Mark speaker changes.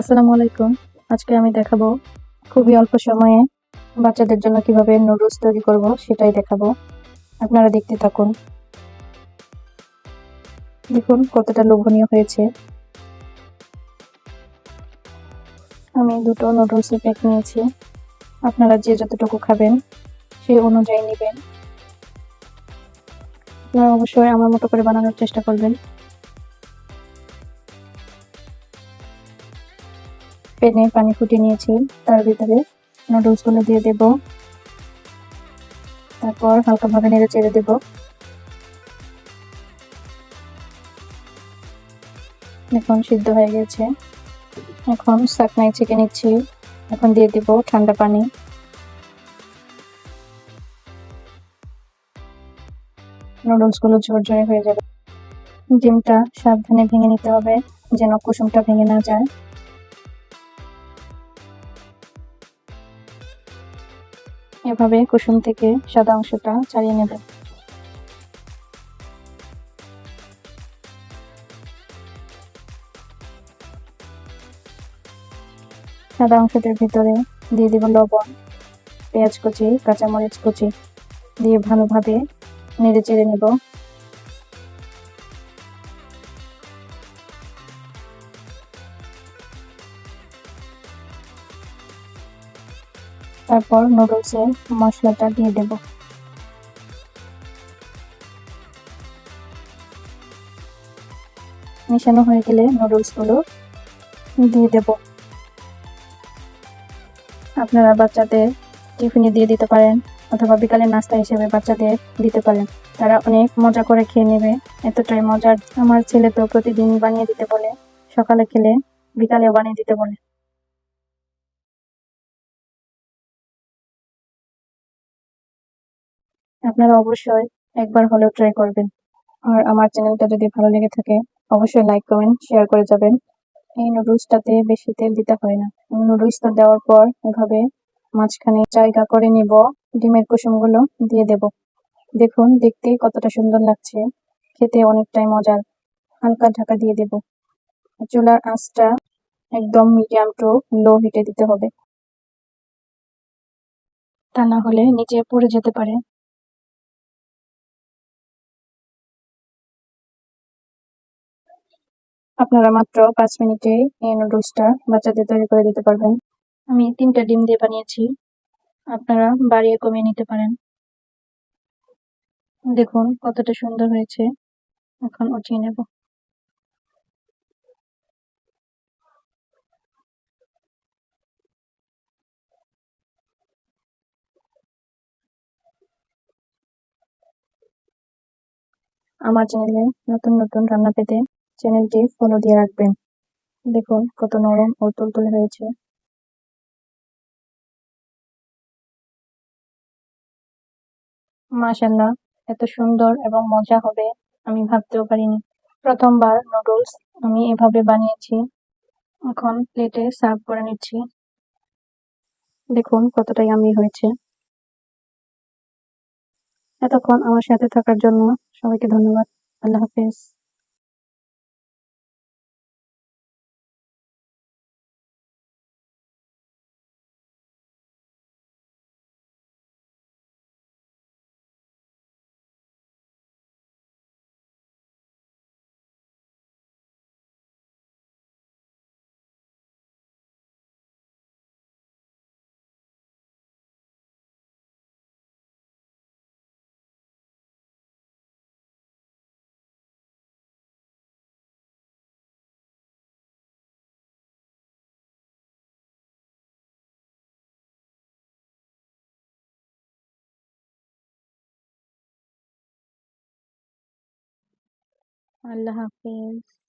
Speaker 1: আসসালামু আলাইকুম। আজকে আমি দেখাবো খুবই অল্প সময়ে বাচ্চাদের জন্য কিভাবে নুডলস তৈরি করব সেটাই দেখাবো। আপনারা দেখতে থাকুন। দেখুন কতটা লোভনীয় হয়েছে। আমি দুটো নুডলসের প্যাক নিয়েছি। আপনারা যে যতটুকু খাবেন সেই অনুযায়ী নেবেন। আপনারা অবশ্যই আমার মতো করে বানানোর চেষ্টা করবেন। প্যানে পানি ফুটিয়ে নিয়েছি, তার ভিতরে নুডলসগুলো দিয়ে দেব। তারপর হালকাভাবে নেড়ে চেড়ে দেব। দেখুন সিদ্ধ হয়ে গেছে। এখন ছাঁকনায় ছেঁকে নিচ্ছি। এখন দিয়ে দিব ঠান্ডা পানি। নুডলস গুলো ঝরঝরে হয়ে যাবে। ডিমটা সাবধানে ভেঙে নিতে হবে যেন কুসুমটা ভেঙে না যায়। এভাবে কুসুম থেকে সাদা অংশটা ছাড়িয়ে নেবে। সাদা অংশটার ভিতরে দিয়ে দিব লবণ, পেঁয়াজ কুচি, কাঁচামরিচ কুচি দিয়ে ভালোভাবে নেড়ে চেড়ে নেব। তারপর নুডলসের মশলাটা দিয়ে দেব। মেশানো হয়ে গেলে নুডলস গুলো দিয়ে দেব। আপনারা বাচ্চাদের টিফিনে দিয়ে দিতে পারেন অথবা বিকালের নাস্তা হিসেবে বাচ্চাদের দিতে পারেন। তারা অনেক মজা করে খেয়ে নেবে। এতটাই মজার। আমার ছেলে তো প্রতিদিন বানিয়ে দিতে বলে, সকালে খেলে বিকালেও বানিয়ে দিতে বলে। আপনারা অবশ্যই একবার হলেও ট্রাই করবেন। আর আমার চ্যানেলটা যদি ভালো লেগে থাকে অবশ্যই লাইক কমেন্ট শেয়ার করে যাবেন। এই নুডলসটাতে বেশি তেল দিতে হয় না। নুডলসটা দেওয়ার পর এভাবে মাঝখানে জায়গা করে নিব। ডিমের কুসুমগুলো দিয়ে দেব। দেখুন দেখতে কতটা সুন্দর লাগছে, খেতে অনেকটাই মজার। হালকা ঢাকা দিয়ে দেব। চুলার আঁচটা একদম মিডিয়াম টু লো হিটে দিতে হবে, তা না হলে নিচে পুড়ে যেতে পারে। আপনারা মাত্র 5 মিনিটে এই নুডলসটা বাচ্চাদের তৈরি করে দিতে পারবেন। আমি 3টা ডিম দিয়ে বানিয়েছি, আপনারা বাড়িয়ে কমিয়ে নিতে পারেন। দেখুন কতটা সুন্দর হয়েছে। এখন উঠিয়ে নেব। আমার চ্যানেলে নতুন নতুন রান্না পেতে চ্যানেলটি ফলো দিয়ে রাখবেন। দেখুন কত নরম ও তুলতুলে হয়েছে। মাশাআল্লাহ, এত সুন্দর এবং মজা হবে আমি ভাবতেও পারিনি। প্রথমবার নুডলস আমি এভাবে বানিয়েছি। এখন প্লেটে সার্ভ করে নিচ্ছি। দেখুন কতটা ইয়াম্মি হয়েছে। এতক্ষণ আমার সাথে থাকার জন্য সবাইকে ধন্যবাদ। আল্লাহ হাফেজ। আল্লাহ হাফেজ।